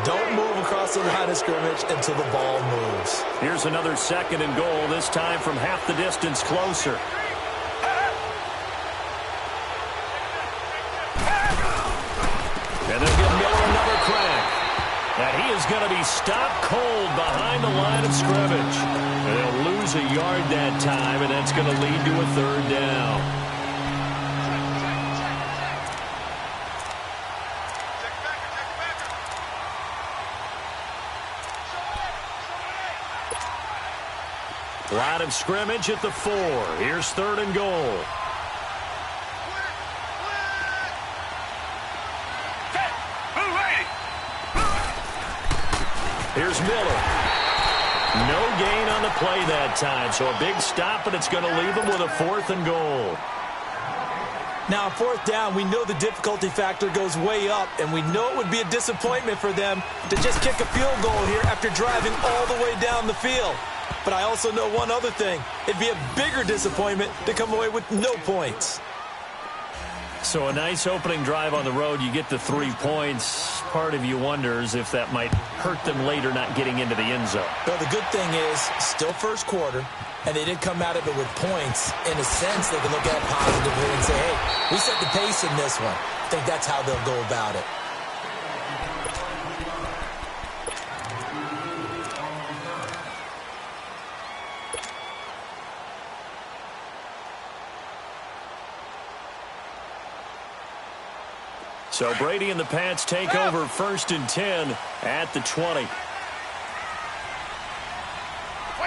Don't move across the line of scrimmage until the ball moves. Here's another 2nd and goal, this time from half the distance closer. And they'll give Miller another crack. And he is going to be stopped cold behind the line of scrimmage. And they'll lose a yard that time, and that's going to lead to a 3rd down. Line of scrimmage at the 4. Here's 3rd and goal. Here's Miller. No gain on the play that time, so a big stop, and it's going to leave them with a 4th and goal. Now, on 4th down, we know the difficulty factor goes way up, and we know it would be a disappointment for them to just kick a field goal here after driving all the way down the field. But I also know one other thing. It'd be a bigger disappointment to come away with no points. So a nice opening drive on the road. You get the 3 points. Part of you wonders if that might hurt them later not getting into the end zone. Well, the good thing is, still first quarter, and they did come out of it with points. In a sense, they can look at it positively and say, hey, we set the pace in this one. I think that's how they'll go about it. So Brady and the Pats take over 1st and 10 at the 20. Wait,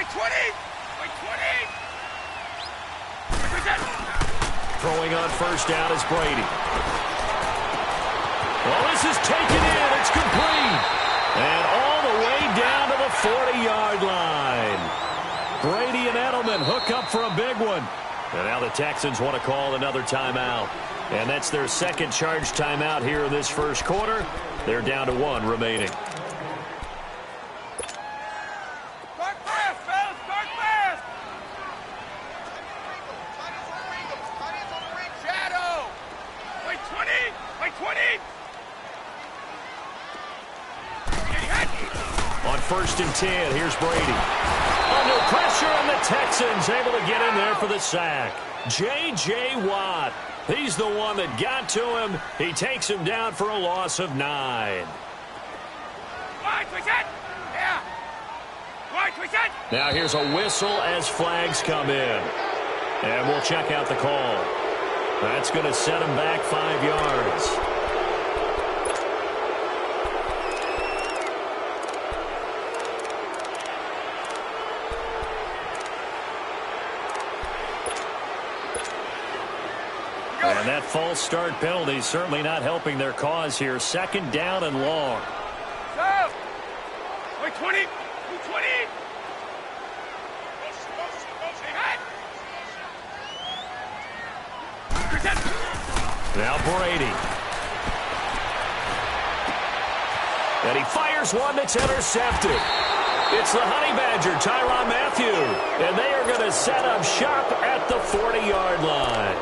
20! Wait, 20! Throwing on 1st down is Brady. Well, this is taken in. It's complete. And all the way down to the 40-yard line. Brady and Edelman hook up for a big one. And now the Texans want to call another timeout. And that's their 2nd charge timeout here in this 1st quarter. They're down to 1 remaining. Start fast, fellas! Start fast! Shadow! Wait, 20! Wait, 20! On 1st and 10, here's Brady. Under pressure, and the Texans able to get in there for the sack. J.J. Watt. He's the one that got to him. He takes him down for a loss of 9. Now here's a whistle as flags come in. And we'll check out the call. That's going to set him back 5 yards. And that false start penalty is certainly not helping their cause here. 2nd down and long. Go! Wait, 20! 20! Now Brady. And he fires one that's intercepted. It's the Honey Badger, Tyrann Mathieu. And they are going to set up shop at the 40-yard line.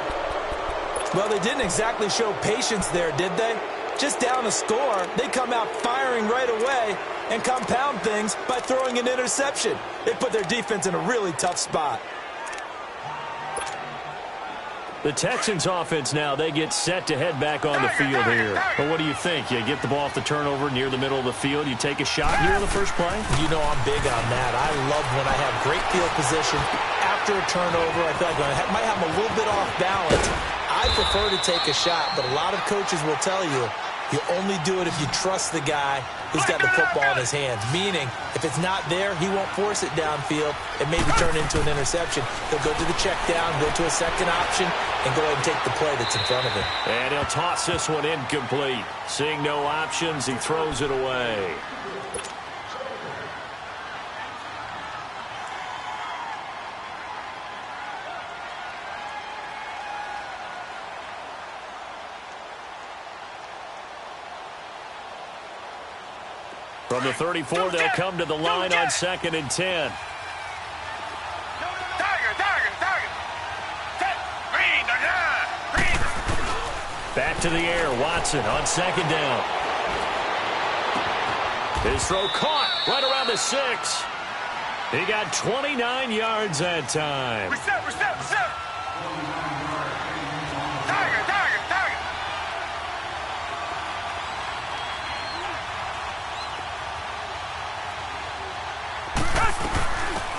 Well, they didn't exactly show patience there, did they? Just down a score, they come out firing right away and compound things by throwing an interception. They put their defense in a really tough spot. The Texans offense now, they get set to head back on the field here. But what do you think? You get the ball off the turnover near the middle of the field, you take a shot here in the first play? You know I'm big on that. I love when I have great field position. After a turnover, I feel like I might have them a little bit off balance. I prefer to take a shot, but a lot of coaches will tell you, you only do it if you trust the guy who's got the football in his hands. Meaning, if it's not there, he won't force it downfield and maybe turn into an interception. He'll go to the check down, go to a second option, and go ahead and take the play that's in front of him. And he'll toss this one incomplete. Seeing no options, he throws it away. From the 34, they'll come to the line on 2nd and 10. Back to the air, Watson on 2nd down. His throw caught right around the 6. He got 29 yards that time. Reset. Target.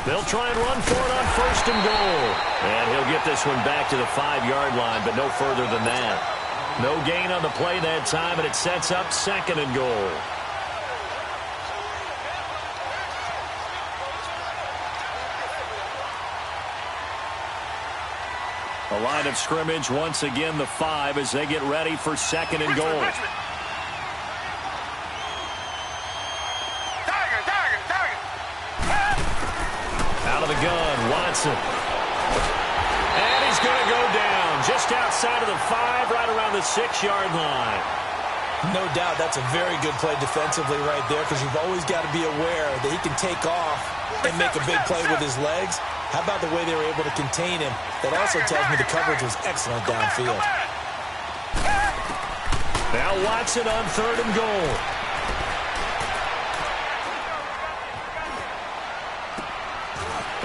They'll try and run for it on 1st and goal. And he'll get this one back to the 5-yard line, but no further than that. No gain on the play that time, and it sets up 2nd and goal. A line of scrimmage, once again the 5 as they get ready for 2nd and goal. Out of the gun, Watson. And he's going to go down just outside of the 5, right around the 6-yard line. No doubt that's a very good play defensively right there, because you've always got to be aware that he can take off and make a big play with his legs. How about the way they were able to contain him? That also tells me the coverage was excellent downfield. Now Watson on 3rd and goal.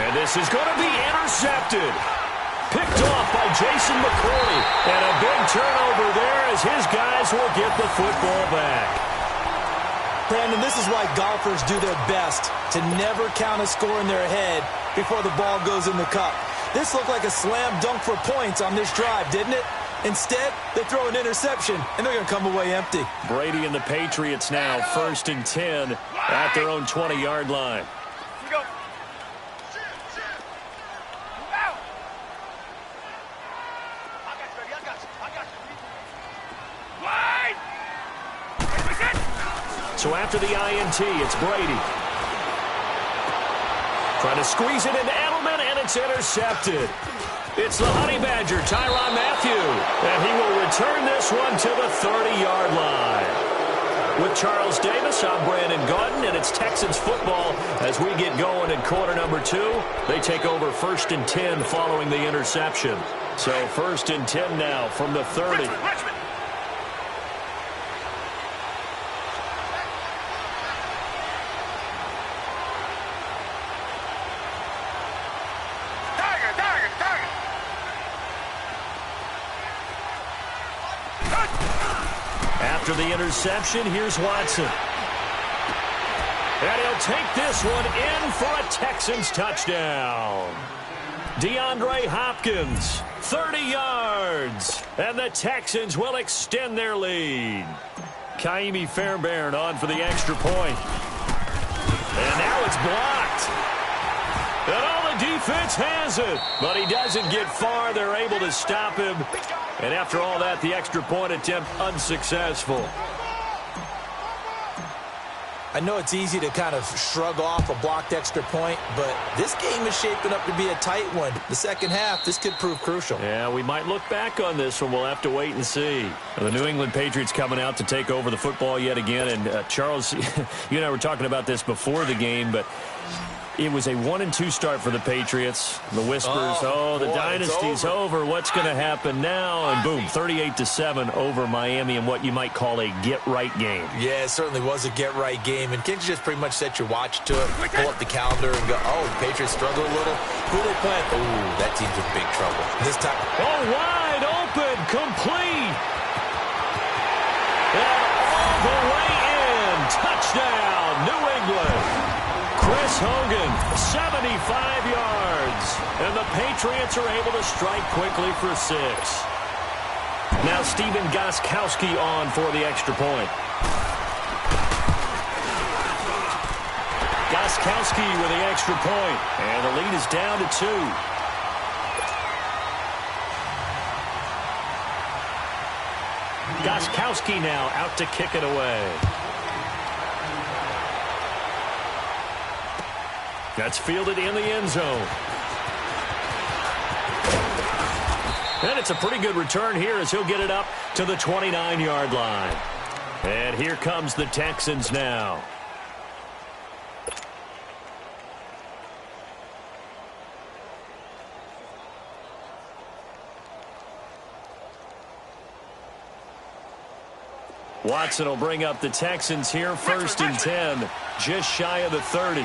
And this is going to be intercepted. Picked off by Jason McCourty. And a big turnover there as his guys will get the football back. Brandon, this is why golfers do their best to never count a score in their head before the ball goes in the cup. This looked like a slam dunk for points on this drive, didn't it? Instead, they throw an interception, and they're going to come away empty. Brady and the Patriots now 1st and 10 at their own 20-yard line. Go. Wide. So after the INT, it's Brady. Trying to squeeze it into Edelman, and it's intercepted. It's the Honey Badger, Tyrann Mathieu. And he will return this one to the 30-yard line. With Charles Davis, I'm Brandon Gaudin, and it's Texans football as we get going in quarter number 2. They take over 1st and 10 following the interception. So 1st and 10 now from the 30. Richmond. After the interception, here's Watson. And he'll take this one in for a Texans touchdown. DeAndre Hopkins, 30 yards. And the Texans will extend their lead. Kaimi Fairbairn on for the extra point. And now it's blocked. And all the defense has it. But he doesn't get far. They're able to stop him. And after all that, the extra point attempt unsuccessful. I know it's easy to kind of shrug off a blocked extra point, but this game is shaping up to be a tight one. The second half, this could prove crucial. Yeah, we might look back on this one. We'll have to wait and see. The New England Patriots coming out to take over the football yet again. And Charles, you and I were talking about this before the game, but it was a 1-2 start for the Patriots. The whispers, the dynasty's over. What's going to happen now? And boom, 38-7 over Miami in what you might call a get-right game. Yeah, it certainly was a get-right game. And can't you just pretty much set your watch to it, pull up the calendar and go, oh, the Patriots struggle a little? Who are they playing? Oh, that team's in big trouble. This time. Oh, wide open, complete. And all the way in. Touchdown, New England. Chris Hogan, 75 yards. And the Patriots are able to strike quickly for 6. Now Stephen Gostkowski on for the extra point. Gostkowski with the extra point. And the lead is down to 2. Gostkowski now out to kick it away. That's fielded in the end zone. And it's a pretty good return here as he'll get it up to the 29-yard line. And here comes the Texans now. Watson will bring up the Texans here, 1st and 10, just shy of the 30.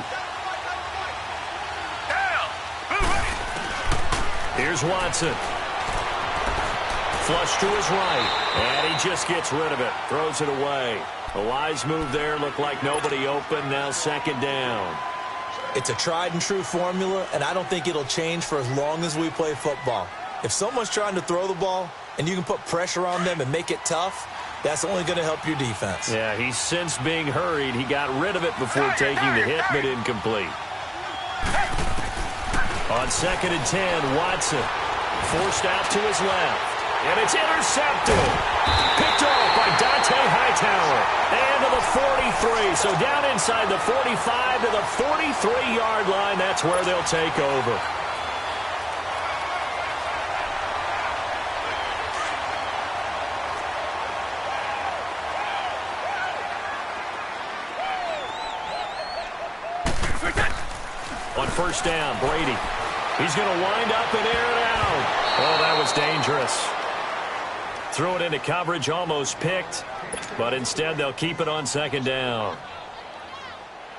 Here's Watson. Flush to his right, and he just gets rid of it, throws it away. A wise move there, looked like nobody open, now 2nd down. It's a tried-and-true formula, and I don't think it'll change for as long as we play football. If someone's trying to throw the ball, and you can put pressure on them and make it tough, that's only going to help your defense. Yeah, he's since being hurried. He got rid of it before taking the hit, but incomplete. On 2nd and 10, Watson forced out to his left. And it's intercepted. Picked off by Dante Hightower. And to the 43. So down inside the 45 to the 43-yard line. That's where they'll take over. On 1st down, Brady. He's going to wind up and air it out. Oh, that was dangerous. Threw it into coverage, almost picked, but instead they'll keep it on 2nd down.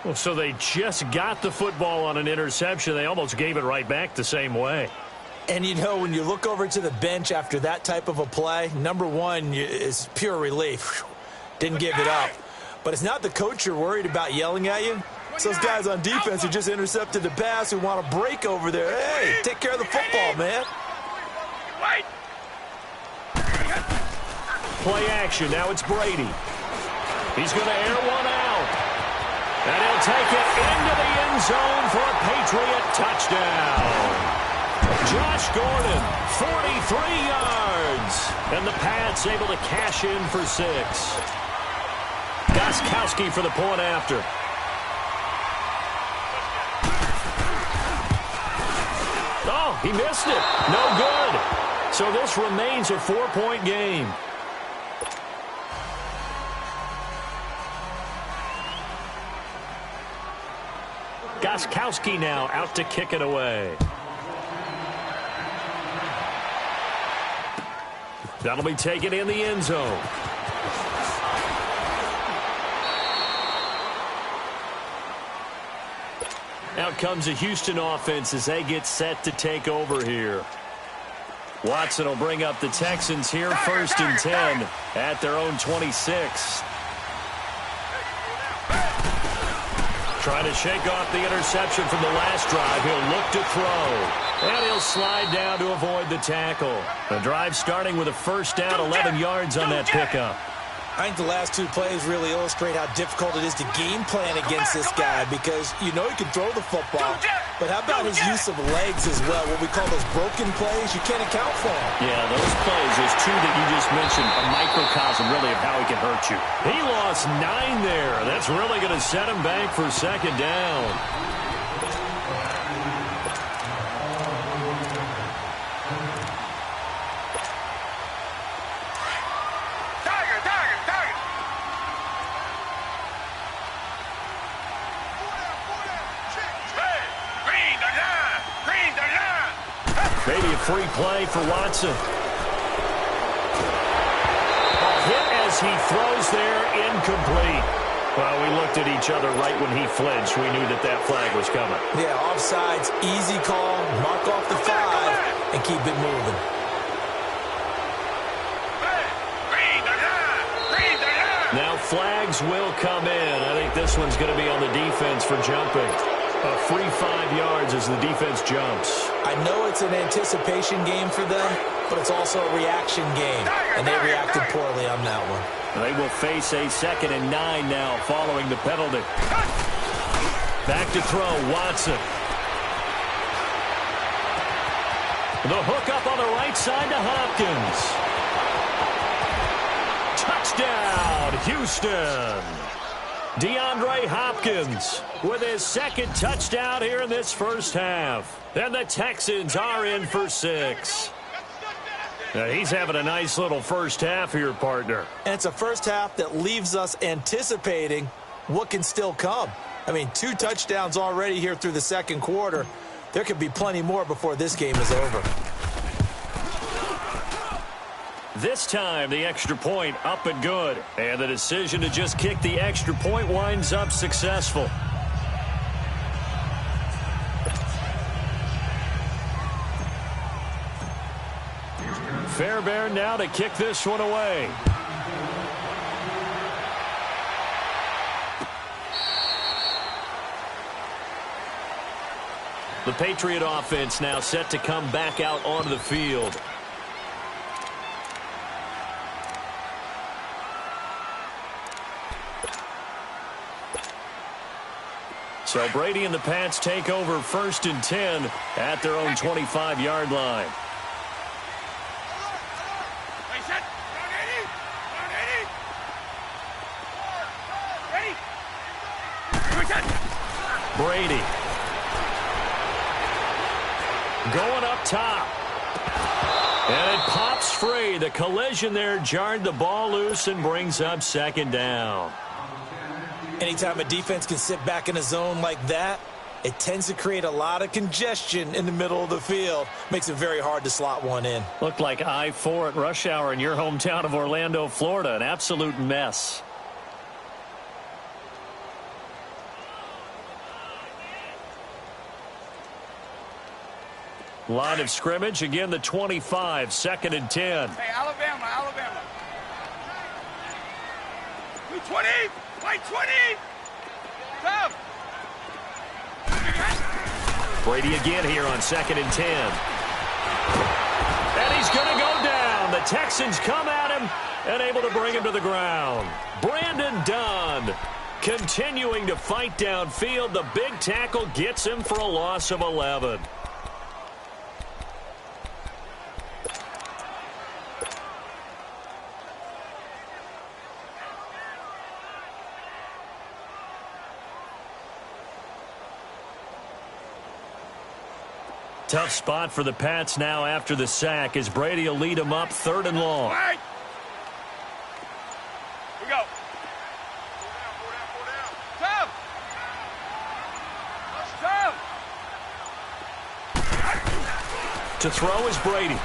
Well, so they just got the football on an interception. They almost gave it right back the same way. And, you know, when you look over to the bench after that type of a play, number one is pure relief. Didn't give it up. But it's not the coach you're worried about yelling at you. It's those guys on defense who just intercepted the pass who want to break over there. Hey, take care of the football, man. Play action. Now it's Brady. He's going to air one out. And he'll take it into the end zone for a Patriot touchdown. Josh Gordon, 43 yards. And the Pats able to cash in for 6. Gostkowski for the point after. Oh, he missed it. No good. So this remains a 4-point game. Gostkowski now out to kick it away. That'll be taken in the end zone. Out comes the Houston offense as they get set to take over here. Watson will bring up the Texans here, 1st and 10 at their own 26. Trying to shake off the interception from the last drive. He'll look to throw. And he'll slide down to avoid the tackle. The drive starting with a 1st down, 11 yards on that pickup. I think the last 2 plays really illustrate how difficult it is to game plan against this guy because you know he can throw the football, but how about his use of legs as well? What we call those broken plays, you can't account for them. Yeah, those plays, those 2 that you just mentioned, a microcosm really of how he can hurt you. He lost 9 there. That's really going to set him back for 2nd down. Maybe a free play for Watson. A hit as he throws there, incomplete. Well, we looked at each other right when he flinched. We knew that that flag was coming. Yeah, offsides, easy call, mark off the 5, and keep it moving. Now flags will come in. I think this one's going to be on the defense for jumping. A free 5 yards as the defense jumps. I know it's an anticipation game for them, but it's also a reaction game, and they reacted poorly on that one. They will face a 2nd and 9 now following the penalty. Back to throw, Watson. The hook up on the right side to Hopkins. Touchdown, Houston. DeAndre Hopkins with his 2nd touchdown here in this 1st half. And the Texans are in for 6. Now he's having a nice little 1st half here, partner. And it's a 1st half that leaves us anticipating what can still come. I mean, 2 touchdowns already here through the 2nd quarter. There could be plenty more before this game is over. This time, the extra point up and good. And the decision to just kick the extra point winds up successful. Fairbairn now to kick this one away. The Patriot offense now set to come back out onto the field. So Brady and the Pats take over 1st and 10 at their own 25-yard line. Brady going up top. And it pops free. The collision there jarred the ball loose and brings up 2nd down. Anytime a defense can sit back in a zone like that, it tends to create a lot of congestion in the middle of the field. Makes it very hard to slot one in. Looked like I-4 at rush hour in your hometown of Orlando, Florida. An absolute mess. Line of scrimmage, again the 25, 2nd and 10. Hey, Alabama. 20, play 20. Come. Brady again here on 2nd and 10. And he's going to go down. The Texans come at him and able to bring him to the ground. Brandon Dunn continuing to fight downfield. The big tackle gets him for a loss of 11. Tough spot for the Pats now after the sack as Brady will lead them up 3rd and long. Right. We go. Come. To throw is Brady.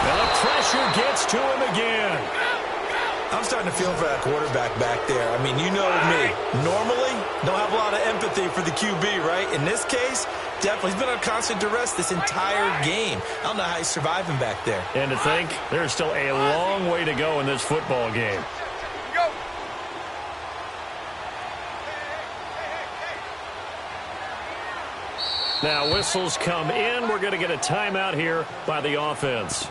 And the pressure gets to him again. I'm starting to feel for that quarterback back there. I mean, you know me. Normally, don't have a lot of empathy for the QB, right? In this case, definitely. He's been on constant duress this entire game. I don't know how he's surviving back there. And to think, there's still a long way to go in this football game. Go. Now, whistles come in. We're going to get a timeout here by the offense.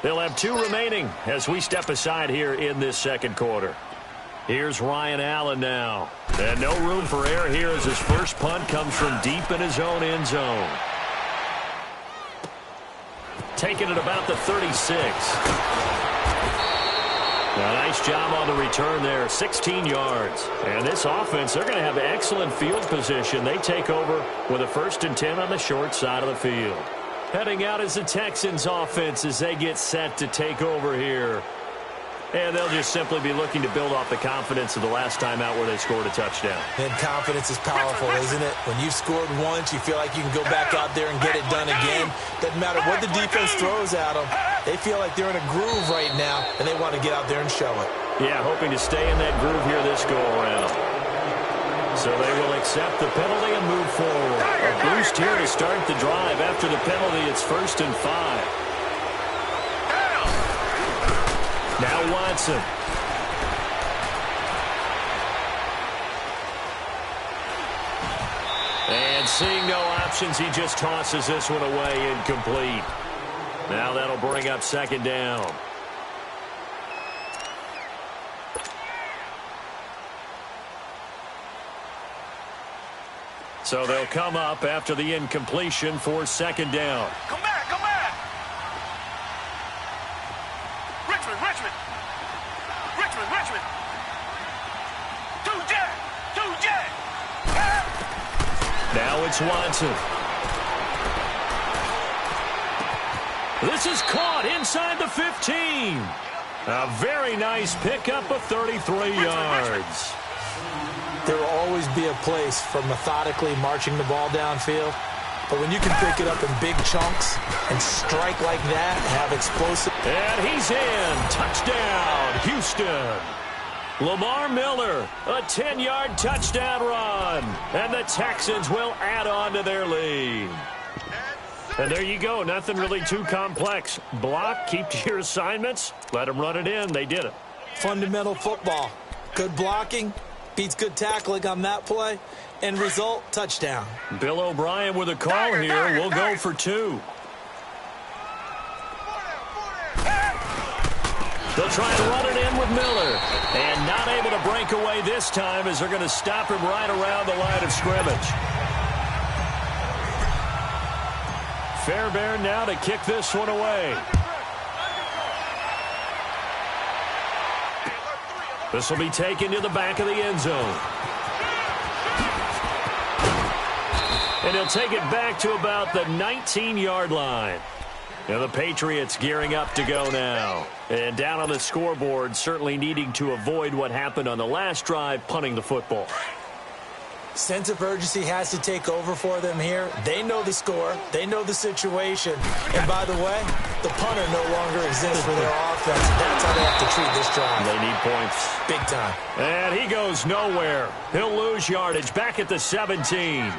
They'll have 2 remaining as we step aside here in this 2nd quarter. Here's Ryan Allen now. And no room for error here as his first punt comes from deep in his own end zone. Taking it about the 36. A nice job on the return there, 16 yards. And this offense, they're going to have excellent field position. They take over with a 1st and 10 on the short side of the field. Heading out is the Texans offense as they get set to take over here. And they'll just simply be looking to build off the confidence of the last time out where they scored a touchdown. And confidence is powerful, isn't it? When you've scored once, you feel like you can go back out there and get it done again. Doesn't matter what the defense throws at them. They feel like they're in a groove right now, and they want to get out there and show it. Yeah, hoping to stay in that groove here this go-around. So they will accept the penalty and move forward. A boost here to start the drive. After the penalty, it's 1st and 5. Now Watson. And seeing no options, he just tosses this one away incomplete. Now that'll bring up 2nd down. So they'll come up after the incompletion for 2nd down. Come back. Richmond. 2 Jack. Now it's Watson. This is caught inside the 15. A very nice pickup of 33 yards. There will always be a place for methodically marching the ball downfield, But when you can pick it up in big chunks and strike like that, have explosive. And he's in. Touchdown, Houston. Lamar Miller, a 10-yard touchdown run. And the Texans will add on to their lead. And there you go. Nothing really too complex. Block, keep to your assignments, let them run it in. They did it. Fundamental football. Good blocking beats good tackling on that play. End result, touchdown. Bill O'Brien with a call here. We'll go for 2. They'll try and run it in with Miller. And not able to break away this time as they're going to stop him right around the line of scrimmage. Fairbairn now to kick this one away. This will be taken to the back of the end zone. And he'll take it back to about the 19-yard line. Now the Patriots gearing up to go now. And down on the scoreboard, certainly needing to avoid what happened on the last drive, punting the football. Sense of urgency has to take over for them here. They know the score. They know the situation. And by the way, the punter no longer exists for their offense. That's how they have to treat this drive. They need points. Big time. And he goes nowhere. He'll lose yardage back at the 17.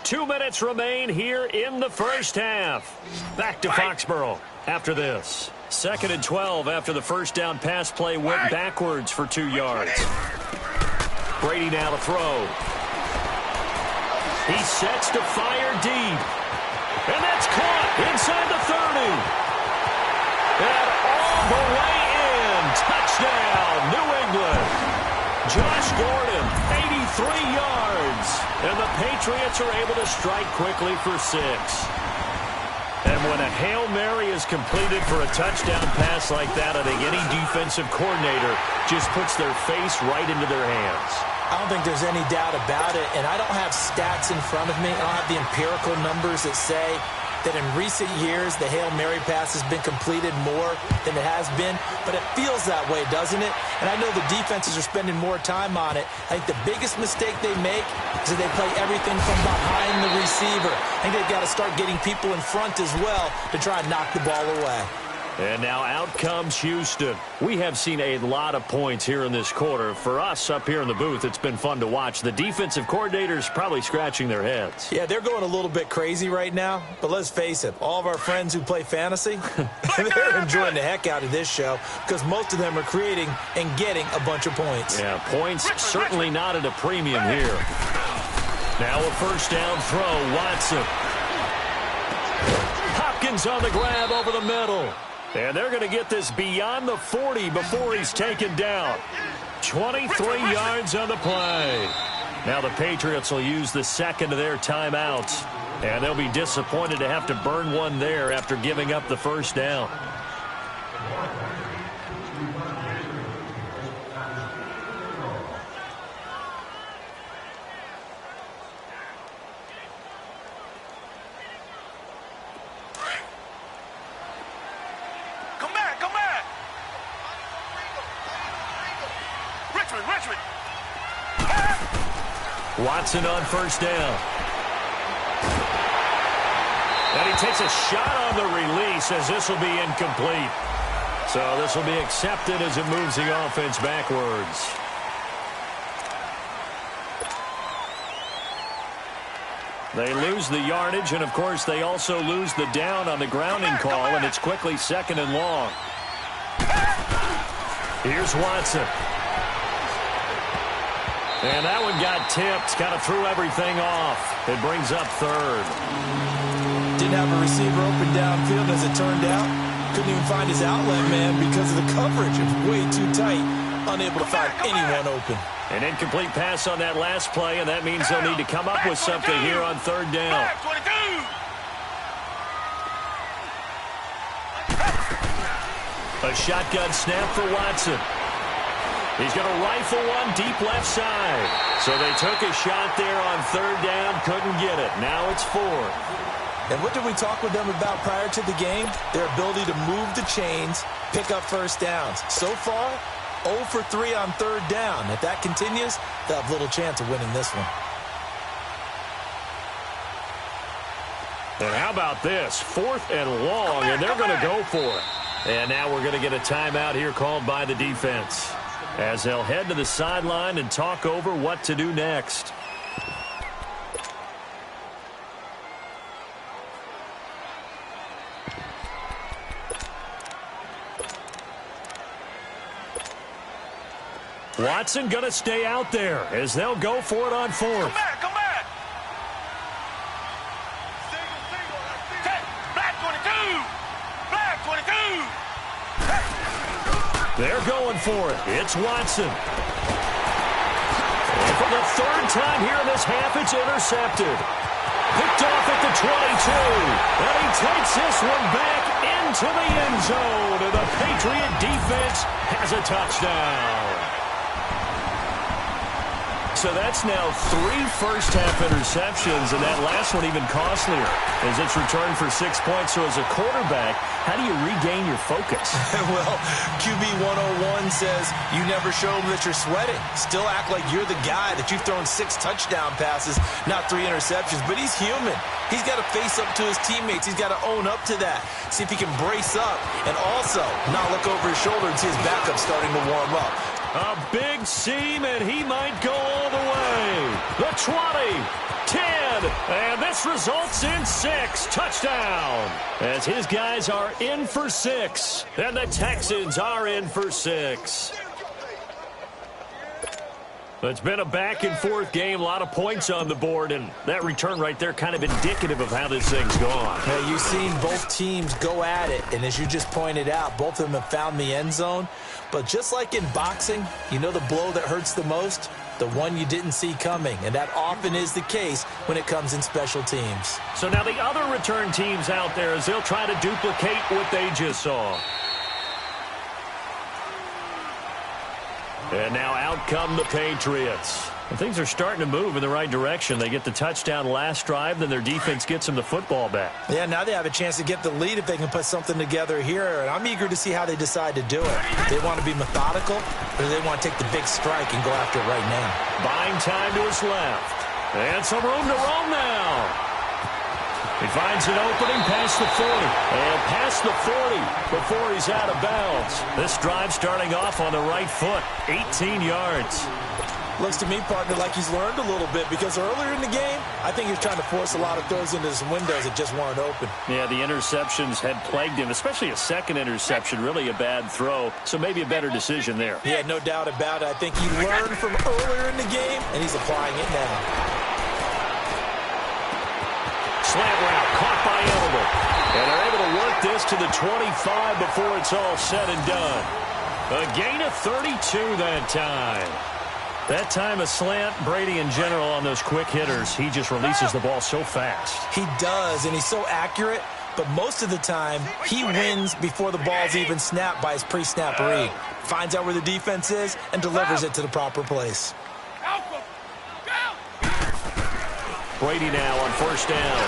2 minutes remain here in the first half. Back to Foxborough after this. 2nd and 12 after the first down pass play went backwards for 2 yards. Brady now to throw. He sets to fire deep. And that's caught inside the 30. And all the way in. Touchdown, New England. Josh Gordon, 83 yards. And the Patriots are able to strike quickly for 6. And when a Hail Mary is completed for a touchdown pass like that, I think any defensive coordinator just puts their face right into their hands. I don't think there's any doubt about it, and I don't have stats in front of me. I don't have the empirical numbers that say that in recent years the Hail Mary pass has been completed more than it has been, but it feels that way, doesn't it? And I know the defenses are spending more time on it. I think the biggest mistake they make is that they play everything from behind the receiver. I think they've got to start getting people in front as well to try and knock the ball away. And now out comes Houston. We have seen a lot of points here in this quarter. For us up here in the booth, it's been fun to watch. The defensive coordinators probably scratching their heads. Yeah, they're going a little bit crazy right now. But let's face it, all of our friends who play fantasy, they're enjoying the heck out of this show because most of them are creating and getting a bunch of points. Yeah, points certainly not at a premium here. Now a first down throw, Watson. Hopkins on the grab over the middle. And they're going to get this beyond the 40 before he's taken down. 23 yards on the play. Now the Patriots will use the second of their timeouts. And they'll be disappointed to have to burn one there after giving up the first down. Watson on first down. And he takes a shot on the release as this will be incomplete. So this will be accepted as it moves the offense backwards. They lose the yardage, and of course they also lose the down on the grounding call, and it's quickly 2nd and long. Here's Watson. And that one got tipped, kind of threw everything off. It brings up 3rd. Didn't have a receiver open downfield as it turned out. Couldn't even find his outlet man because of the coverage. It was way too tight. Unable to find anyone open. An incomplete pass on that last play, and that means they'll need to come up with something here on 3rd down. A shotgun snap for Watson. He's going to rifle one deep left side. So they took a shot there on 3rd down, couldn't get it. Now it's 4th. And what did we talk with them about prior to the game? Their ability to move the chains, pick up first downs. So far, 0 for 3 on 3rd down. If that continues, they'll have little chance of winning this one. And how about this? 4th and long, and they're going to go for it. And now we're going to get a timeout here called by the defense, as they'll head to the sideline and talk over what to do next. Watson going to stay out there as they'll go for it on 4th. Come back. Black 22. Black 22. They're going for it. It's Watson. And for the 3rd time here in this half, it's intercepted. Picked off at the 22. And he takes this one back into the end zone. And the Patriot defense has a touchdown. So that's now 3 first-half interceptions, and that last one even costlier as it's returned for 6 points. So as a quarterback, how do you regain your focus? Well, QB 101 says you never show them that you're sweating. Still act like you're the guy, that you've thrown 6 touchdown passes, not 3 interceptions. But he's human. He's got to face up to his teammates. He's got to own up to that. See if he can brace up and also not look over his shoulder and see his backup starting to warm up. A big seam, and he might go all the way. The 20, 10, and this results in 6. Touchdown. As his guys are in for 6, and the Texans are in for 6. It's been a back-and-forth game, a lot of points on the board, and that return right there kind of indicative of how this thing's gone. Hey, you've seen both teams go at it, and as you just pointed out, both of them have found the end zone. But just like in boxing, you know the blow that hurts the most? The one you didn't see coming, and that often is the case when it comes in special teams. So now the other return teams out there, as they'll try to duplicate what they just saw. And now out come the Patriots. And things are starting to move in the right direction. They get the touchdown last drive, then their defense gets them the football back. Yeah, now they have a chance to get the lead if they can put something together here. And I'm eager to see how they decide to do it. They want to be methodical, or do they want to take the big strike and go after it right now? Buying time to his left. And some room to roam now. He finds an opening past the 40. And past the 40 before he's out of bounds. This drive starting off on the right foot. 18 yards. Looks to me, partner, like he's learned a little bit, because earlier in the game, I think he was trying to force a lot of throws into some windows that just weren't open. Yeah, the interceptions had plagued him, especially a second interception, really a bad throw. So maybe a better decision there. Yeah, no doubt about it. I think he learned from earlier in the game, and he's applying it now. Slant route caught by Edelman. And they're able to work this to the 25 before it's all said and done. A gain of 32 that time. That time a slant, Brady in general on those quick hitters, he just releases the ball so fast. He does, and he's so accurate, but most of the time he wins before the ball's even snapped by his pre-snap read. Finds out where the defense is and delivers it to the proper place. Brady now on first down.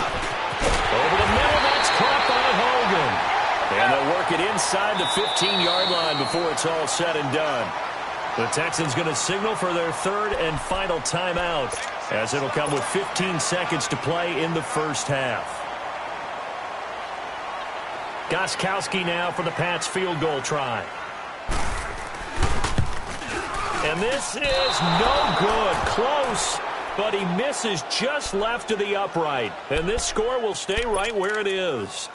Over the middle, that's caught by Hogan. And they'll work it inside the 15-yard line before it's all said and done. The Texans going to signal for their 3rd and final timeout, as it'll come with 15 seconds to play in the first half. Gostkowski now for the Pats field goal try. And this is no good. Close, but he misses just left of the upright. And this score will stay right where it is.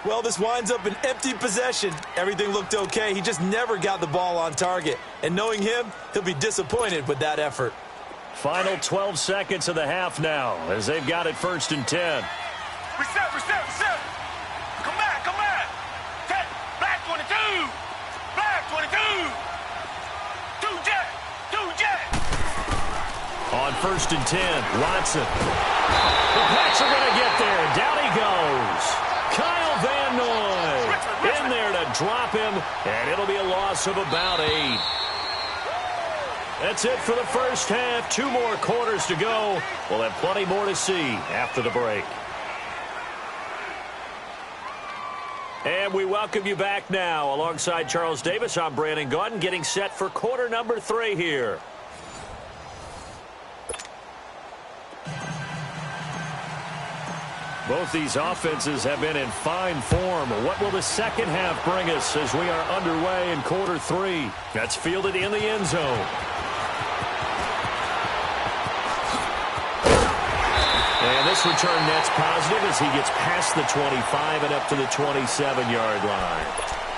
Well, this winds up an empty possession. Everything looked okay. He just never got the ball on target. And knowing him, he'll be disappointed with that effort. Final 12 seconds of the half now, as they've got it 1st and 10. Reset. Come back. Black 22. Black 22. Two jet. On 1st and 10, Watson. The Pats are going to get there. Down he goes. Kyle Van Noy in there to drop him, and it'll be a loss of about 8. That's it for the first half. 2 more quarters to go. We'll have plenty more to see after the break. And we welcome you back now. Alongside Charles Davis, I'm Brandon Gaudin, getting set for quarter number 3 here. Both these offenses have been in fine form. What will the second half bring us as we are underway in quarter 3? That's fielded in the end zone. And this return net's positive as he gets past the 25 and up to the 27-yard line.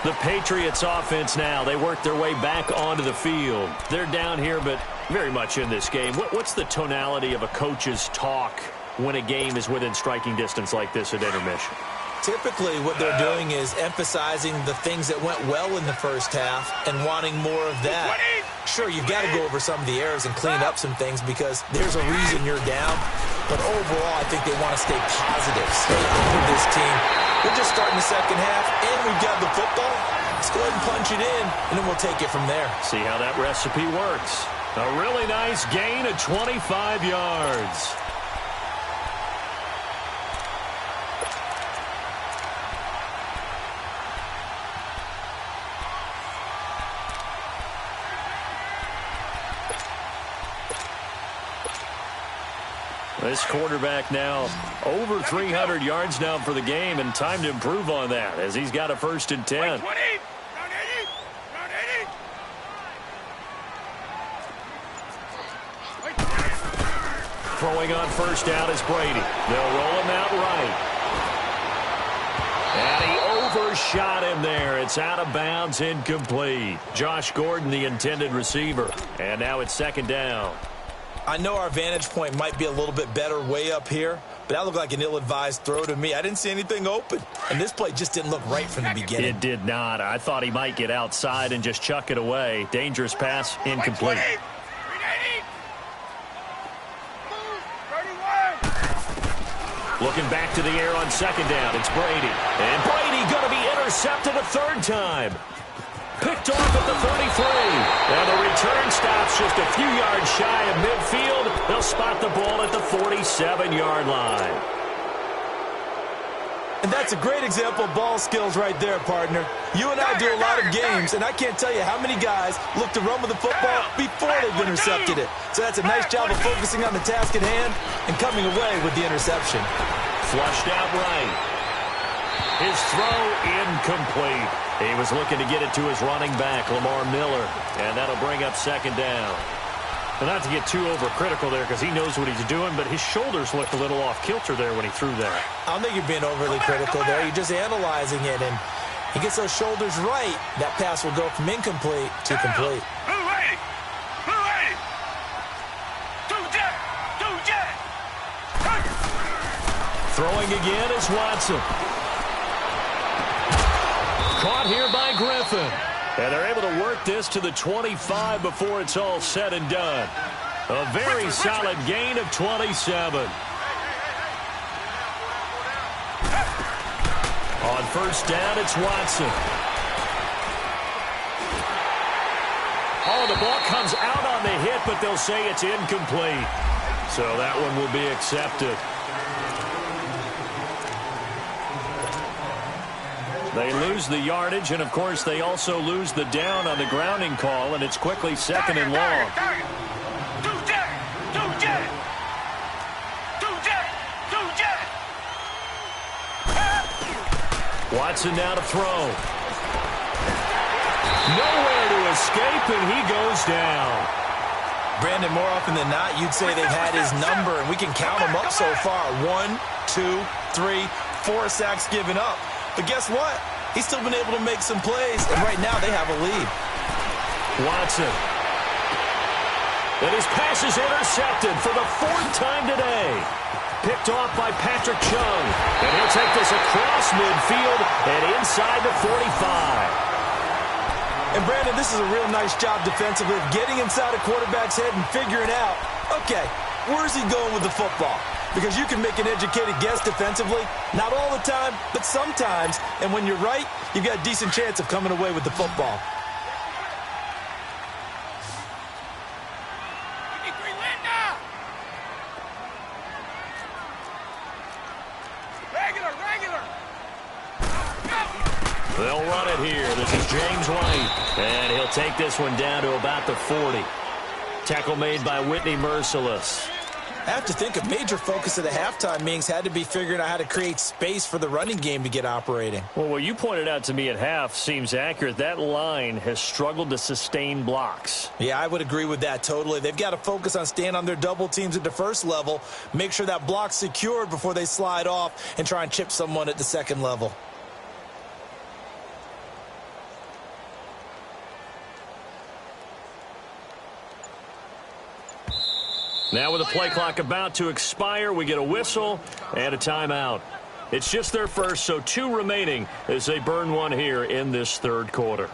The Patriots offense now, they work their way back onto the field. They're down here, but very much in this game. What's the tonality of a coach's talk when a game is within striking distance like this at intermission? Typically, what they're doing is emphasizing the things that went well in the first half and wanting more of that. Sure, you've got to go over some of the errors and clean up some things because there's a reason you're down. But overall, I think they want to stay positive, stay up with this team. We're just starting the second half, and we've got the football. Let's go ahead and punch it in, and then we'll take it from there. See how that recipe works. A really nice gain of 25 yards. This quarterback now over 300 yards now for the game, and time to improve on that as he's got a 1st and 10. Throwing on 1st down is Brady. They'll roll him out right. And he overshot him there. It's out of bounds, incomplete. Josh Gordon, the intended receiver. And now it's 2nd down. I know our vantage point might be a little bit better way up here, but that looked like an ill-advised throw to me. I didn't see anything open, and this play just didn't look right from the beginning. It did not. I thought he might get outside and just chuck it away. Dangerous pass, incomplete. Looking back to the air on 2nd down, it's Brady. And Brady going to be intercepted a 3rd time. Picked off at the 33. And the return stops just a few yards shy of midfield. They'll spot the ball at the 47-yard line. And that's a great example of ball skills right there, partner. You and I do a lot of games, and I can't tell you how many guys look to run with the football before they've intercepted it. So that's a nice job of focusing on the task at hand and coming away with the interception. Flushed out right. His throw incomplete. He was looking to get it to his running back, Lamar Miller, and that'll bring up 2nd down. Well, not to get too overcritical there because he knows what he's doing, but his shoulders looked a little off kilter there when he threw that. I don't think you're being overly critical there. You're just analyzing it, and he gets those shoulders right. That pass will go from incomplete to complete. Throwing again is Watson. Caught here by Griffin. And they're able to work this to the 25 before it's all said and done. A very solid gain of 27. On 1st down, it's Watson. Oh, the ball comes out on the hit, but they'll say it's incomplete. So that one will be accepted. They lose the yardage, and, of course, they also lose the down on the grounding call, and it's quickly 2nd and long. Watson now to throw. Nowhere to escape, and he goes down. Brandon, more often than not, you'd say they've had his number, and we can count them up so far. 1, 2, 3, 4 sacks given up. But guess what? He's still been able to make some plays, and right now they have a lead. Watson. And his pass is intercepted for the 4th time today. Picked off by Patrick Chung. And he'll take this across midfield and inside the 45. And, Brandon, this is a real nice job defensively of getting inside a quarterback's head and figuring out, okay, where's he going with the football? Because you can make an educated guess defensively. Not all the time, but sometimes. And when you're right, you've got a decent chance of coming away with the football. They'll run it here. This is James White. And he'll take this one down to about the 40. Tackle made by Whitney Merciless. I have to think a major focus of the halftime meetings had to be figuring out how to create space for the running game to get operating. Well, what you pointed out to me at half seems accurate. That line has struggled to sustain blocks. Yeah, I would agree with that totally. They've got to focus on staying on their double teams at the first level, make sure that block's secured before they slide off and try and chip someone at the second level. Now with the play clock about to expire, we get a whistle and a timeout. It's just their first, so 2 remaining as they burn one here in this third quarter.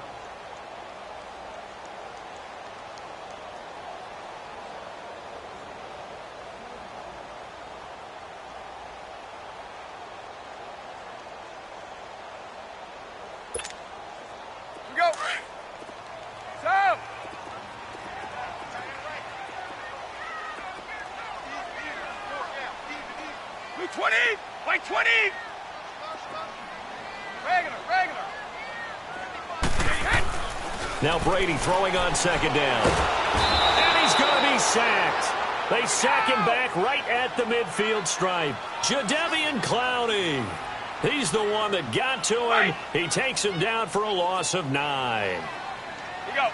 Go. Stop. Blue 20, white 20. Regular. Now Brady throwing on second down. And he's going to be sacked. They sack him back right at the midfield stripe. Jadeveon Clowney. He's the one that got to him. He takes him down for a loss of 9. Here you go.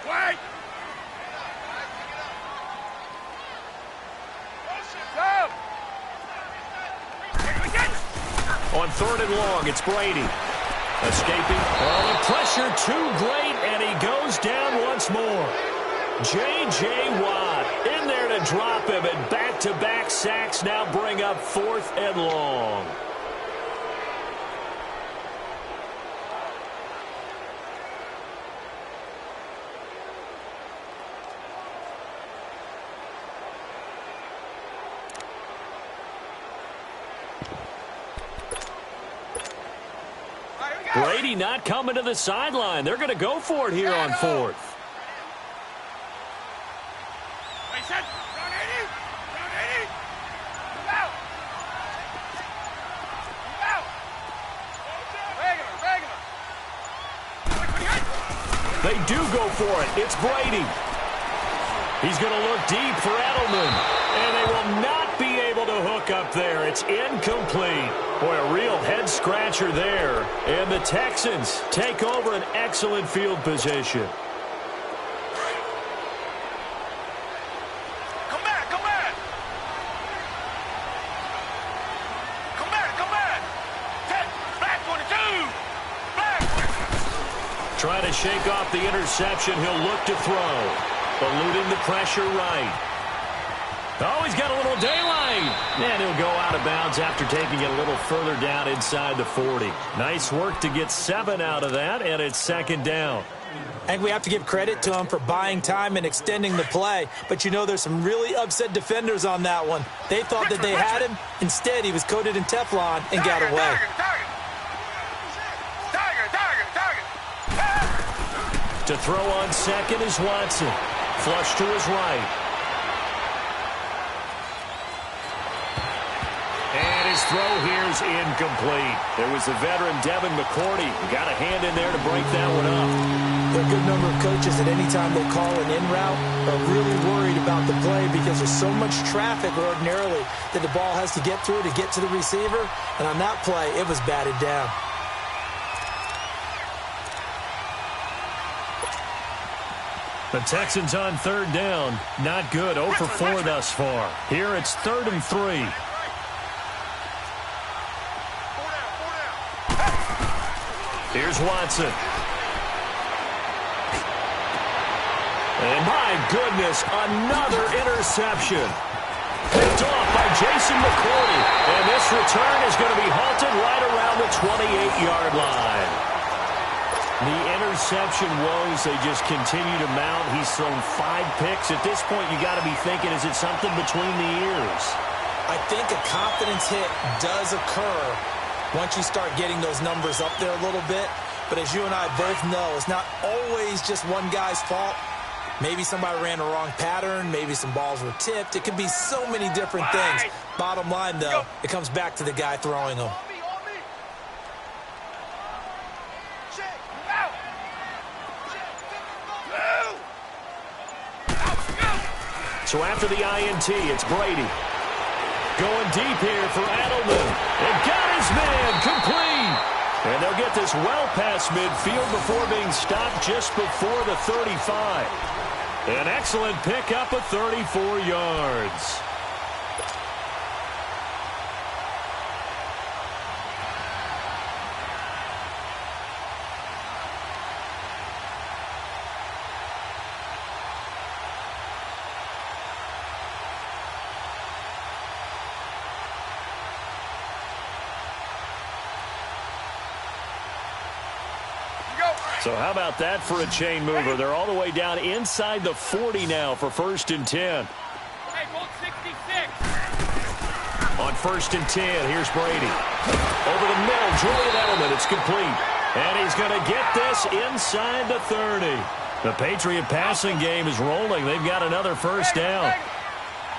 White. Stop. On third and long, it's Brady. Escaping. Oh, the pressure too great, and he goes down once more. J.J. Watt in there to drop him, and back-to-back sacks now bring up 4th and long. Brady not coming to the sideline. They're going to go for it here on 4th. They do go for it. It's Brady. He's going to look deep for Edelman. And they will not be able to hook up there. It's incomplete. Boy, a real head-scratcher there. And the Texans take over an excellent field position. Come back. Back 22. Trying to shake off the interception. He'll look to throw. Eluding the pressure right. Oh, he's got a little daylight. And he'll go out of bounds after taking it a little further down inside the 40. Nice work to get 7 out of that, and it's second down. I think we have to give credit to him for buying time and extending the play. But, you know, there's some really upset defenders on that one. They thought that they had him. Instead, he was coated in Teflon and got away. To throw on second is Watson. Flush to his right. And his throw here is incomplete. There was the veteran Devin McCourty. Got a hand in there to break that one up. There are a good number of coaches that any time they call an in route are really worried about the play because there's so much traffic ordinarily that the ball has to get through to get to the receiver. And on that play, it was batted down. The Texans on third down. Not good. 0 for 4 thus far. Here it's 3rd and 3. Here's Watson. And my goodness, another interception. Picked off by Jason McCourty. And this return is going to be halted right around the 28-yard line. The interception woes, they just continue to mount. He's thrown 5 picks. At this point, you got to be thinking, is it something between the ears? I think a confidence hit does occur once you start getting those numbers up there a little bit. But as you and I both know, it's not always just one guy's fault. Maybe somebody ran a wrong pattern. Maybe some balls were tipped. It could be so many different things. Bottom line, though, it comes back to the guy throwing them. So after the INT, it's Brady. Going deep here for Edelman. And got his man complete. And they'll get this well past midfield before being stopped just before the 35. An excellent pickup of 34 yards. So how about that for a chain mover? They're all the way down inside the 40 now for 1st and 10. Hey, bolt 66. On 1st and 10, here's Brady. Over the middle, Julian Edelman. It's complete. And he's going to get this inside the 30. The Patriot passing game is rolling. They've got another first down.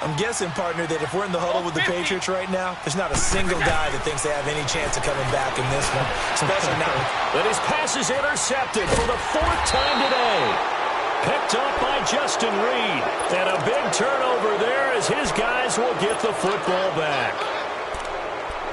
I'm guessing, partner, that if we're in the huddle with the Patriots right now, there's not a single guy that thinks they have any chance of coming back in this one, especially now. But his pass is intercepted for the 4th time today. Picked up by Justin Reed. And a big turnover there as his guys will get the football back.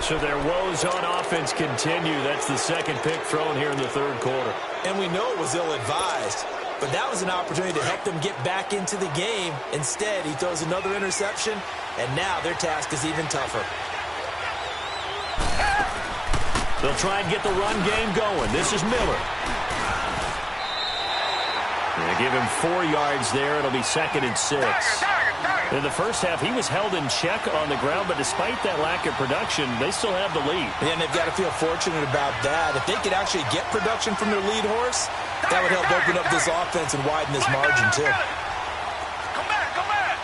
So their woes on offense continue. That's the 2nd pick thrown here in the 3rd quarter. And we know it was ill-advised. But that was an opportunity to help them get back into the game. Instead, he throws another interception, and now their task is even tougher. They'll try and get the run game going. This is Miller. They give him 4 yards there. It'll be 2nd and 6. In the first half, he was held in check on the ground, but despite that lack of production, they still have the lead. And they've got to feel fortunate about that. If they could actually get production from their lead horse, that would help open up this offense and widen this margin, too. Come back, come back.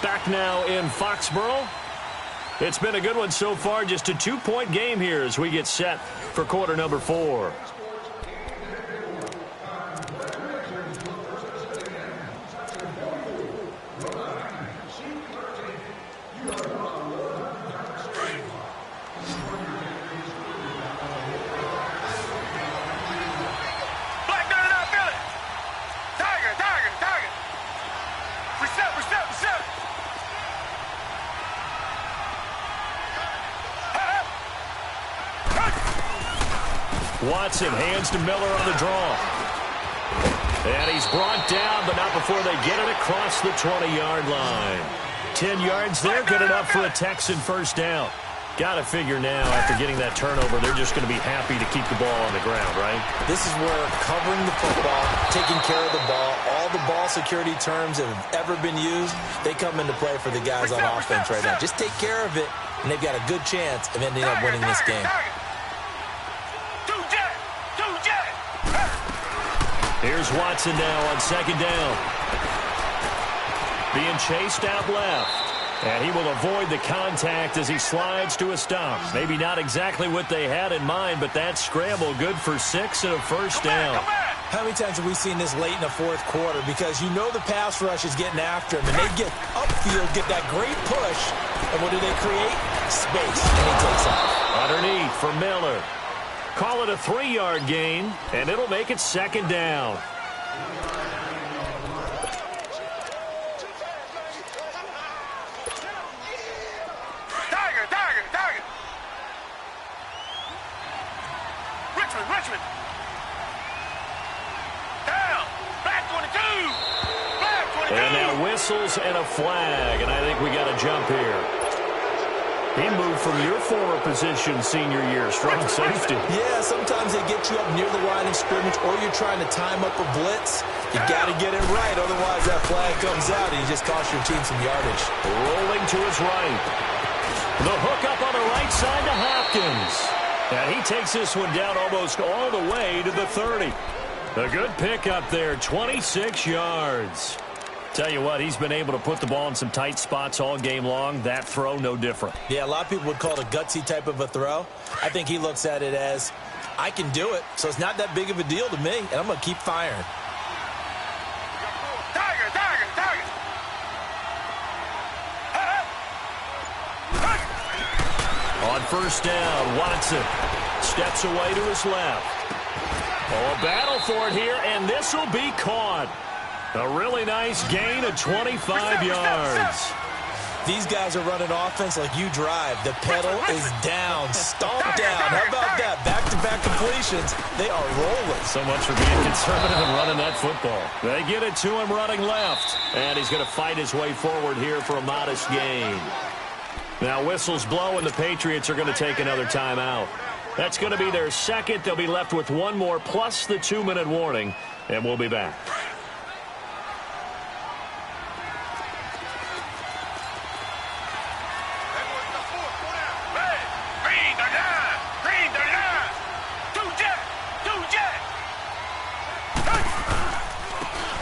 Back now in Foxborough. It's been a good one so far. Just a 2-point game here as we get set for quarter number 4. Watson hands to Miller on the draw. And he's brought down, but not before they get it across the 20-yard line. 10 yards there, good enough for a Texan first down. Got to figure now, after getting that turnover, they're just going to be happy to keep the ball on the ground, right? This is where covering the football, taking care of the ball, all the ball security terms that have ever been used, they come into play for the guys on offense right now. Just take care of it, and they've got a good chance of ending up winning this game. Here's Watson now on 2nd down. Being chased out left. And he will avoid the contact as he slides to a stop. Maybe not exactly what they had in mind, but that scramble good for 6 and a first down. How many times have we seen this late in the 4th quarter? Because you know the pass rush is getting after him, and they get upfield, get that great push, and what do they create? Space, and he takes off. Underneath for Miller. Call it a 3-yard gain, and it'll make it 2nd down. Richmond. Down. Black 22. Black 22. And now whistles and a flag, and I think we got a jump here. He moved from your former position senior year, strong safety. Yeah, sometimes they get you up near the line of scrimmage, or you're trying to time up a blitz. You got to get it right, otherwise that flag comes out and you just cost your team some yardage. Rolling to his right. The hook up on the right side to Hopkins. And he takes this one down almost all the way to the 30. A good pickup there, 26 yards. Tell you what, he's been able to put the ball in some tight spots all game long. That throw, no different. Yeah, a lot of people would call it a gutsy type of a throw. I think he looks at it as, I can do it, so it's not that big of a deal to me, and I'm going to keep firing. On first down, Watson steps away to his left. Oh, a battle for it here, and this will be caught. A really nice gain of 25 yards. These guys are running offense like you drive. The pedal is down, stomp down. How about that? Back-to-back completions. They are rolling. So much for being conservative and running that football. They get it to him running left. And he's going to fight his way forward here for a modest gain. Now whistles blow and the Patriots are going to take another timeout. That's going to be their second. They'll be left with one more plus the 2-minute warning. And we'll be back.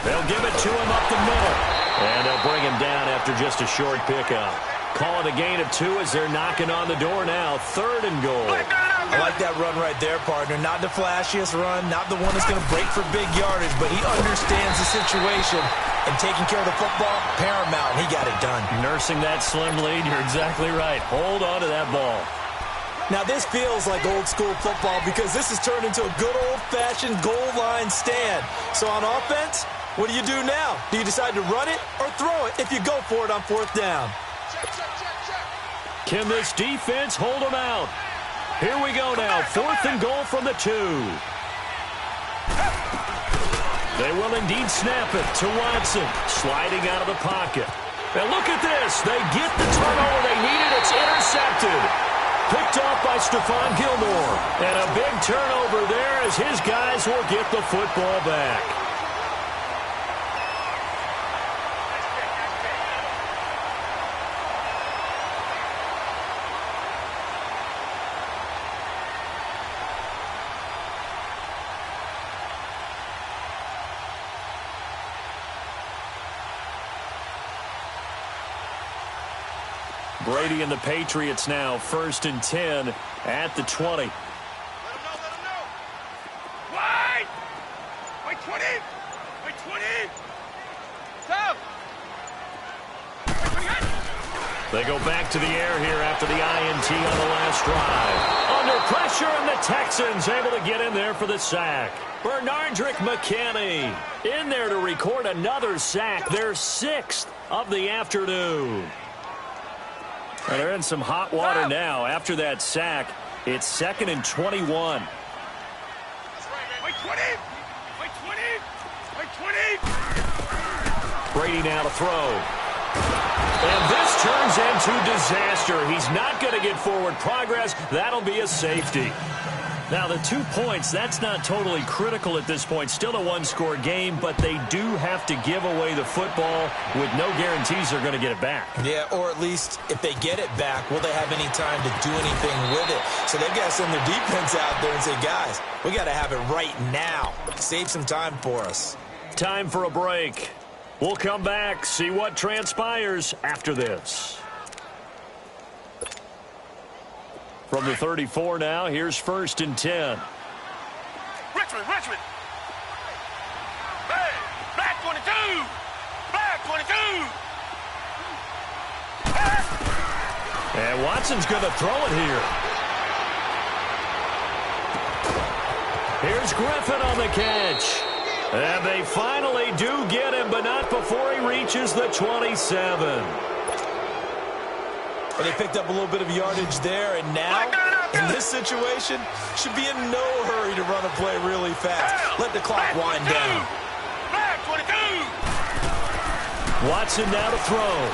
They'll give it to him up the middle. And they'll bring him down after just a short pickup. Call it a gain of 2 as they're knocking on the door now. 3rd and goal. I like that run right there, partner. Not the flashiest run, not the one that's going to break for big yardage, but he understands the situation, and taking care of the football, paramount, and he got it done. Nursing that slim lead, you're exactly right. Hold on to that ball. Now, this feels like old-school football because this has turned into a good old-fashioned goal line stand. So on offense, what do you do now? Do you decide to run it or throw it if you go for it on 4th down? Can this defense hold them out? Here we go now. 4th and goal from the 2. They will indeed snap it to Watson. Sliding out of the pocket. And look at this. They get the turnover they needed. It's intercepted. Picked off by Stephon Gilmore. And a big turnover there as his guys will get the football back. Brady and the Patriots now 1st and 10 at the 20. Let him know. Wide! Wait, 20! Wait, 20! Tough! Wait, 28! They go back to the air here after the INT on the last drive. Under pressure, and the Texans able to get in there for the sack. Bernardrick McKinney in there to record another sack, their 6th of the afternoon. And they're in some hot water now. After that sack, it's 2nd and 21. Wait, 20! Wait, 20! Wait, 20! Brady now to throw. And this turns into disaster. He's not going to get forward progress. That'll be a safety. Now, the 2 points, that's not totally critical at this point. Still a one-score game, but they do have to give away the football with no guarantees they're going to get it back. Yeah, or at least if they get it back, will they have any time to do anything with it? So they've got to send their defense out there and say, guys, we got to have it right now. Save some time for us. Time for a break. We'll come back, see what transpires after this. From the 34 now, here's 1st and 10. Richmond! Hey! Black 22! Black 22! And Watson's going to throw it here. Here's Griffin on the catch. And they finally do get him, but not before he reaches the 27. Well, they picked up a little bit of yardage there, and now, in this situation, should be in no hurry to run a play really fast. Let the clock wind down. Black 22! Watson now to throw.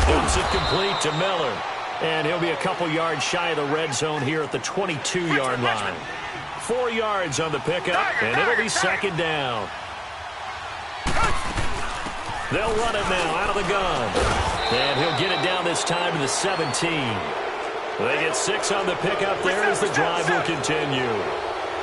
Dumps it complete to Miller. And he'll be a couple yards shy of the red zone here at the 22-yard line. 4 yards on the pickup, and it'll be 2nd down. They'll run it now out of the gun. And he'll get it down this time to the 17. They get 6 on the pickup there as the drive will continue.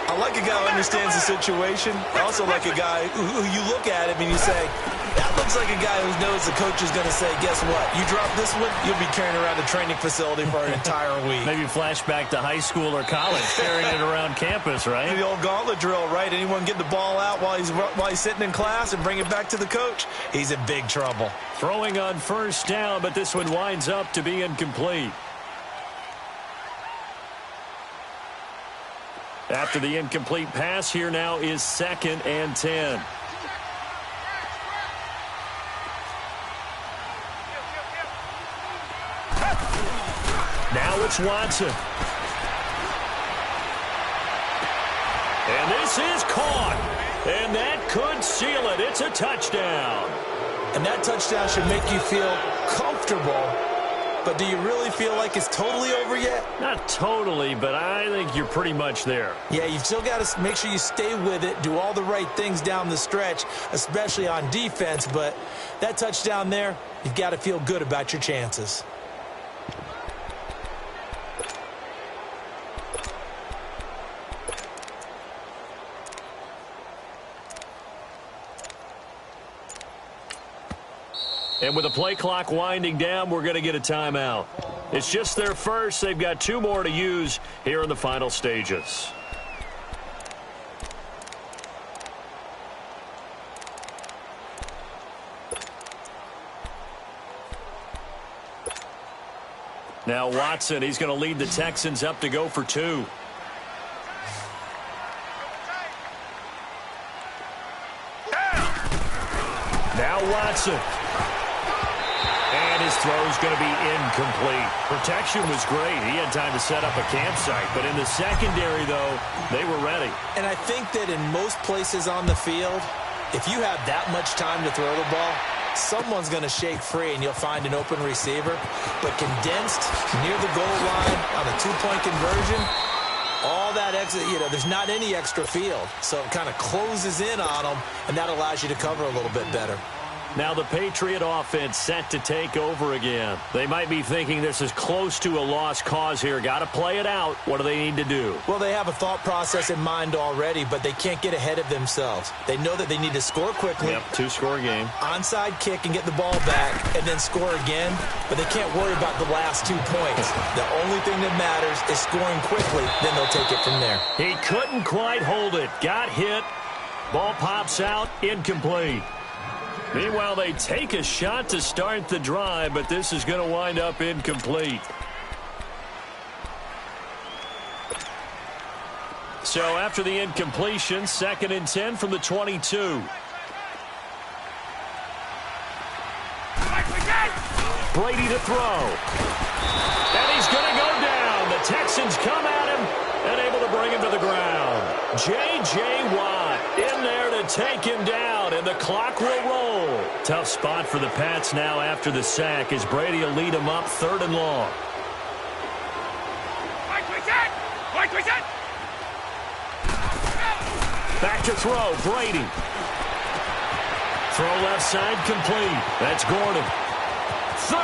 I like a guy who understands the situation. I also like a guy who you look at him and you say, that looks like a guy who knows the coach is going to say, guess what? You drop this one, you'll be carrying around a training facility for an entire week. Maybe flashback to high school or college, carrying it around campus, right? The old gauntlet drill, right? Anyone get the ball out while he's sitting in class and bring it back to the coach? He's in big trouble. Throwing on 1st down, but this one winds up to be incomplete. After the incomplete pass, here now is 2nd and 10. Now it's Watson. And this is caught. And that could seal it. It's a touchdown. And that touchdown should make you feel comfortable. But do you really feel like it's totally over yet? Not totally, but I think you're pretty much there. Yeah, you've still got to make sure you stay with it, do all the right things down the stretch, especially on defense. But that touchdown there, you've got to feel good about your chances. And with the play clock winding down, we're going to get a timeout. It's just their first. They've got 2 more to use here in the final stages. Now Watson, he's going to lead the Texans up to go for 2. Now Watson. And his throw is going to be incomplete. Protection was great. He had time to set up a campsite. But in the secondary, though, they were ready. And I think that in most places on the field, if you have that much time to throw the ball, someone's going to shake free and you'll find an open receiver. But condensed near the goal line on a 2-point conversion, all that extra, there's not any extra field. So it kind of closes in on them, and that allows you to cover a little bit better. Now the Patriot offense set to take over again. They might be thinking this is close to a lost cause here. Got to play it out. What do they need to do? Well, they have a thought process in mind already, but they can't get ahead of themselves. They know that they need to score quickly. Yep, 2-score game. Onside kick and get the ball back and then score again, but they can't worry about the last 2 points. The only thing that matters is scoring quickly, then they'll take it from there. He couldn't quite hold it. Got hit. Ball pops out. Incomplete. Meanwhile, they take a shot to start the drive, but this is going to wind up incomplete. So after the incompletion, 2nd and 10 from the 22. Brady to throw. And he's going to go down. The Texans come at him and able to bring him to the ground. J.J. Watt in there to take him down, and the clock will roll. Tough spot for the Pats now after the sack as Brady will lead them up 3rd and long. Back to throw, Brady. Throw left side complete. That's Gordon. 30,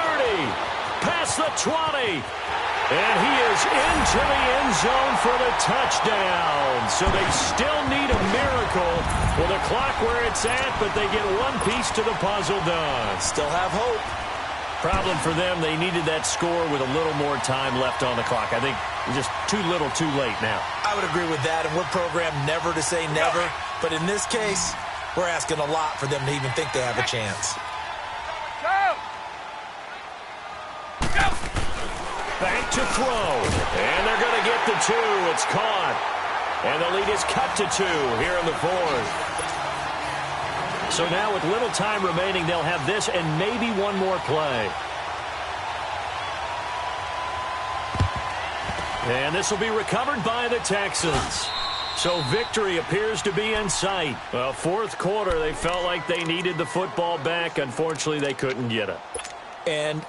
past the 20. And he is into the end zone for the touchdown. So they still need a miracle with the clock where it's at, but they get one piece to the puzzle done. Still have hope. Problem for them, they needed that score with a little more time left on the clock. I think just too little too late now. I would agree with that, and we're programmed never to say never. But in this case, we're asking a lot for them to even think they have a chance. Back to throw. And they're going to get the 2. It's caught. And the lead is cut to 2 here in the 4th. So now with little time remaining, they'll have this and maybe one more play. And this will be recovered by the Texans. So victory appears to be in sight. Well, 4th quarter, they felt like they needed the football back. Unfortunately, they couldn't get it. And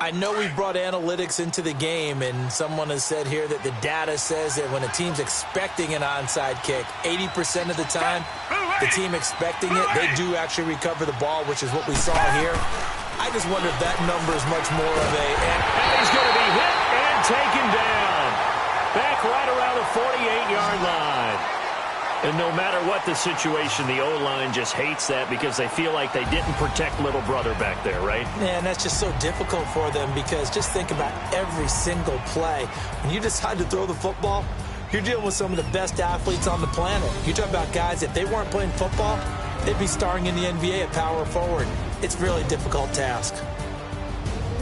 I know we brought analytics into the game, and someone has said here that the data says that when a team's expecting an onside kick, 80% of the time, the team expecting it, they do actually recover the ball, which is what we saw here. I just wonder if that number is much more of a... And he's going to be hit and taken down. Back right around the 48-yard line. And no matter what the situation, the O-line just hates that because they feel like they didn't protect little brother back there, right? Man, that's just so difficult for them because just think about every single play. When you decide to throw the football, you're dealing with some of the best athletes on the planet. You talk about guys, if they weren't playing football, they'd be starring in the NBA at power forward. It's a really difficult task.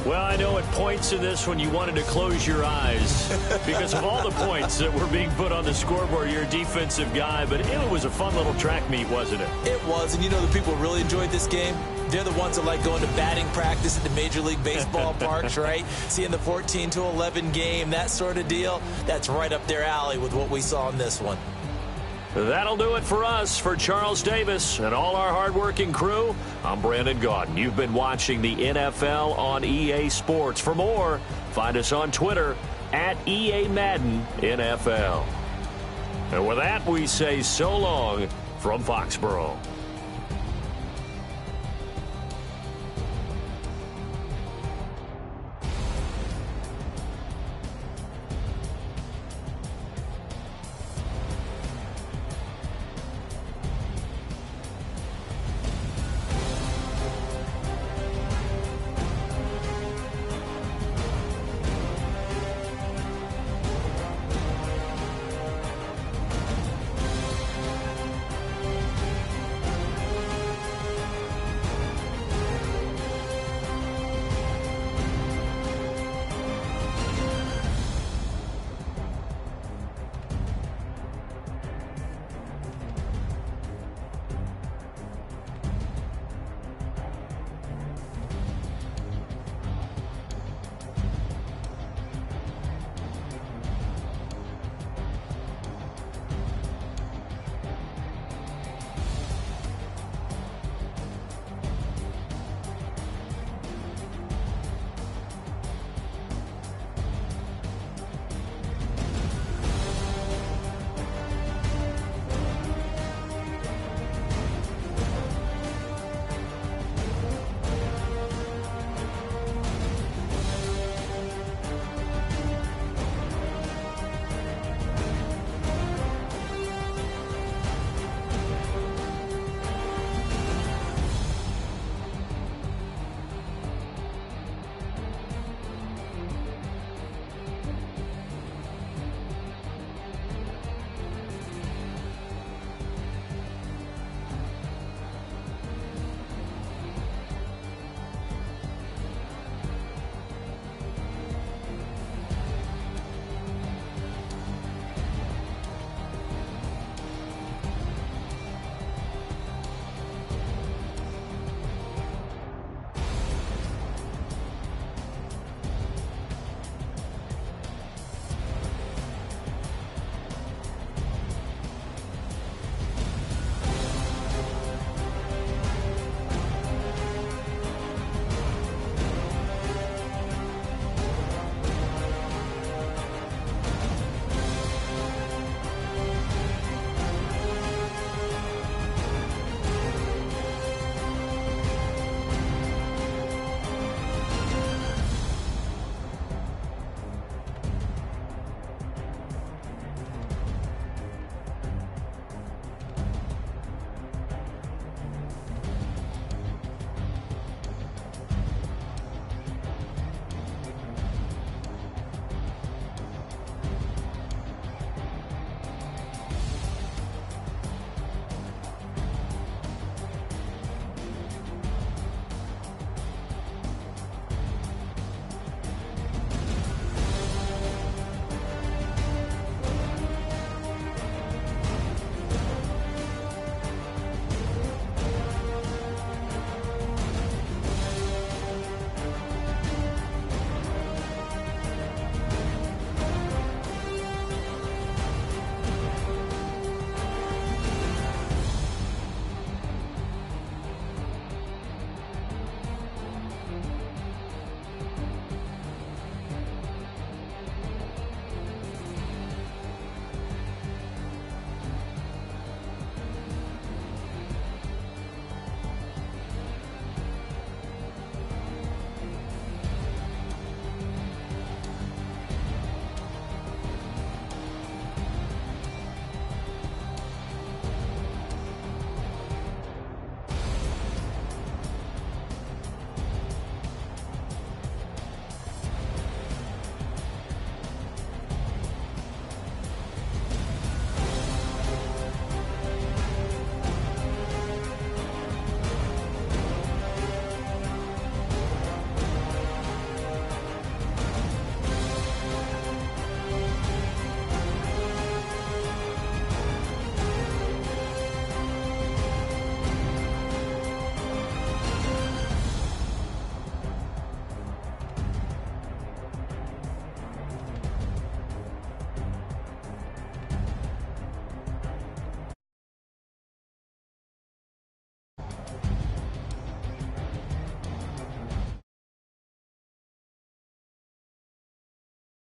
Well, I know at points in this when you wanted to close your eyes because of all the points that were being put on the scoreboard. You're a defensive guy, but it was a fun little track meet, wasn't it? It was, and you know the people who really enjoyed this game? They're the ones that like going to batting practice at the Major League Baseball parks, right? Seeing the 14-11 game, that sort of deal. That's right up their alley with what we saw in this one. That'll do it for us. For Charles Davis and all our hardworking crew, I'm Brandon Gaudin. You've been watching the NFL on EA Sports. For more, find us on Twitter at EA Madden NFL. And with that, we say so long from Foxborough.